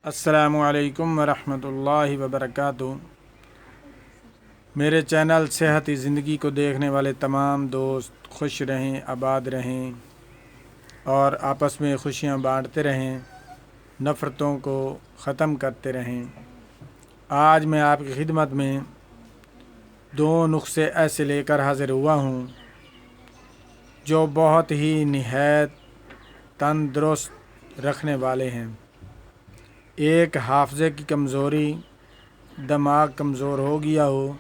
السلام علیکم ورحمۃ اللہ وبرکاتہ۔ میرے چینل صحت زندگی کو دیکھنے والے تمام دوست خوش رہیں، آباد رہیں اور آپس میں خوشیاں بانٹتے رہیں، نفرتوں کو ختم کرتے رہیں۔ آج میں آپ کی خدمت میں 2 نسخے ایسے لے کر حاضر ہوا ہوں جو بہت ہی نہایت تندرست رکھنے والے ہیں۔ ایک حافظے کی کمزوری، دماغ کمزور ہو گیا ہو،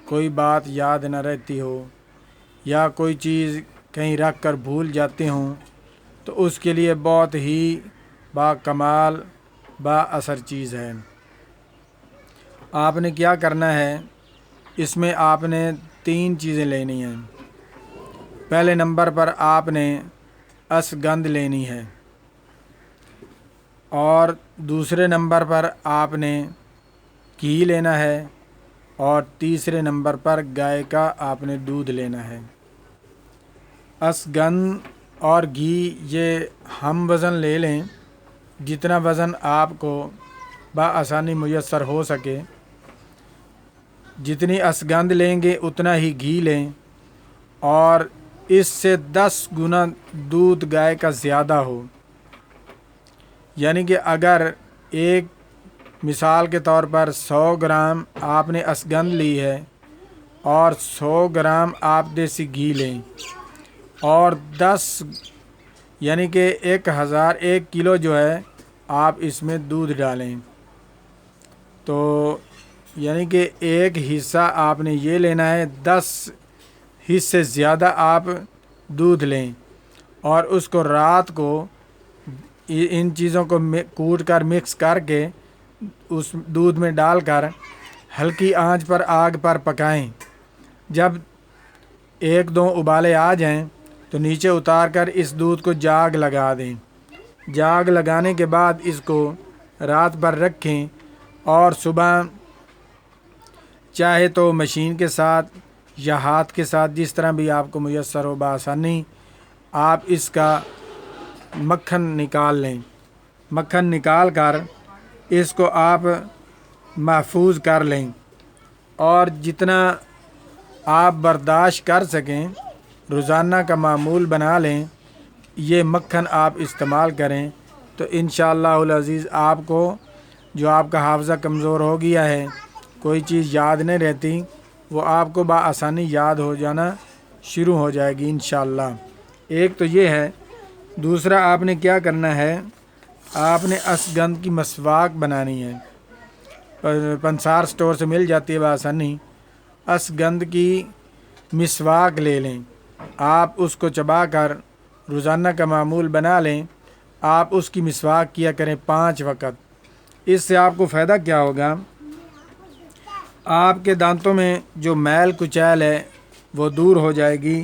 کوئی بات یاد نہ رہتی ہو یا کوئی چیز کہیں رکھ کر بھول جاتے ہوں تو اس کے لیے بہت ہی باکمال با اثر چیز ہے۔ آپ نے کیا کرنا ہے، اس میں آپ نے 3 چیزیں لینی ہیں۔ پہلے نمبر پر آپ نے اشگند لینی ہے اور دوسرے نمبر پر آپ نے گھی لینا ہے اور تیسرے نمبر پر گائے کا آپ نے دودھ لینا ہے۔ اشگند اور گھی یہ ہم وزن لے لیں، جتنا وزن آپ کو بآسانی میسر ہو سکے۔ جتنی اشگند لیں گے اتنا ہی گھی لیں اور اس سے 10 گنا دودھ گائے کا زیادہ ہو۔ یعنی کہ اگر ایک مثال کے طور پر 100 گرام آپ نے اشگند لی ہے اور 100 گرام آپ دیسی گھی لیں اور 10 یعنی کہ 1001 کلو جو ہے آپ اس میں دودھ ڈالیں، تو یعنی کہ ایک حصہ آپ نے یہ لینا ہے، 10 حصے زیادہ آپ دودھ لیں اور اس کو رات کو ان چیزوں کو کوٹ کر مکس کر کے اس دودھ میں ڈال کر ہلکی آنچ پر آگ پر پکائیں۔ جب 1-2 ابالے آ جائیں تو نیچے اتار کر اس دودھ کو جاگ لگا دیں۔ جاگ لگانے کے بعد اس کو رات بھر رکھیں اور صبح چاہے تو مشین کے ساتھ یا ہاتھ کے ساتھ، جس طرح بھی آپ کو میسر ہو بآسانی، آپ اس کا مکھن نکال لیں۔ مکھن نکال کر اس کو آپ محفوظ کر لیں اور جتنا آپ برداشت کر سکیں روزانہ کا معمول بنا لیں۔ یہ مکھن آپ استعمال کریں تو انشاءاللہ العزیز آپ کو جو آپ کا حافظہ کمزور ہو گیا ہے، کوئی چیز یاد نہیں رہتی، وہ آپ کو بآسانی یاد ہو جانا شروع ہو جائے گی انشاءاللہ۔ ایک تو یہ ہے۔ دوسرا آپ نے کیا کرنا ہے، آپ نے اشگند کی مسواک بنانی ہے۔ پنسار سٹور سے مل جاتی ہے بآسانی۔ اشگند کی مسواک لے لیں، آپ اس کو چبا کر روزانہ کا معمول بنا لیں۔ آپ اس کی مسواک کیا کریں 5 وقت۔ اس سے آپ کو فائدہ کیا ہوگا، آپ کے دانتوں میں جو میل کچیل ہے وہ دور ہو جائے گی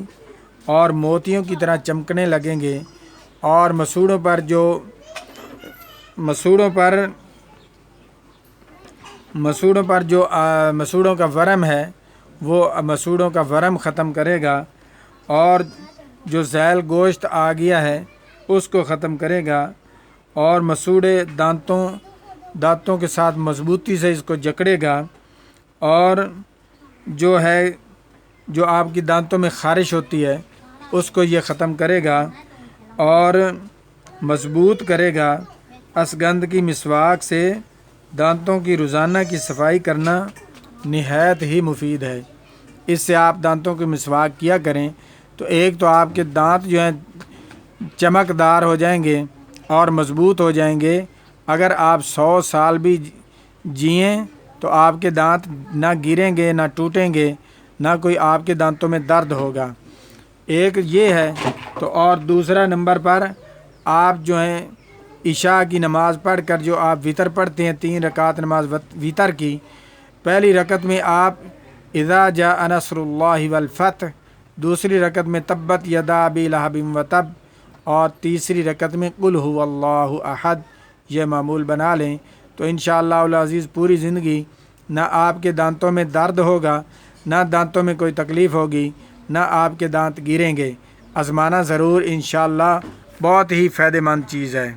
اور موتیوں کی طرح چمکنے لگیں گے اور مسوڑوں کا ورم ہے وہ مسوڑوں کا ورم ختم کرے گا اور جو ذیل گوشت آ گیا ہے اس کو ختم کرے گا اور مسوڑے دانتوں کے ساتھ مضبوطی سے اس کو جکڑے گا اور جو آپ کی دانتوں میں خارش ہوتی ہے اس کو یہ ختم کرے گا اور مضبوط کرے گا۔ اشگند کی مسواک سے دانتوں کی روزانہ کی صفائی کرنا نہایت ہی مفید ہے۔ اس سے آپ دانتوں کی مسواک کیا کریں تو ایک تو آپ کے دانت جو ہیں چمکدار ہو جائیں گے اور مضبوط ہو جائیں گے۔ اگر آپ 100 سال بھی جئیں تو آپ کے دانت نہ گریں گے، نہ ٹوٹیں گے، نہ کوئی آپ کے دانتوں میں درد ہوگا۔ ایک یہ ہے تو اور دوسرا نمبر پر آپ جو ہیں عشاء کی نماز پڑھ کر جو آپ وتر پڑھتے ہیں 3 رکعت نماز وتر کی، پہلی رکعت میں آپ اذا جاء نصر اللہ والفتح، دوسری رکعت میں تبت یدا ابی لہب وتب اور تیسری رکعت میں قل هو اللہ احد یہ معمول بنا لیں تو انشاءاللہ العزیز پوری زندگی نہ آپ کے دانتوں میں درد ہوگا، نہ دانتوں میں کوئی تکلیف ہوگی، نہ آپ کے دانت گریں گے۔ آزمانا ضرور انشاءاللہ، بہت ہی فائدہ مند چیز ہے۔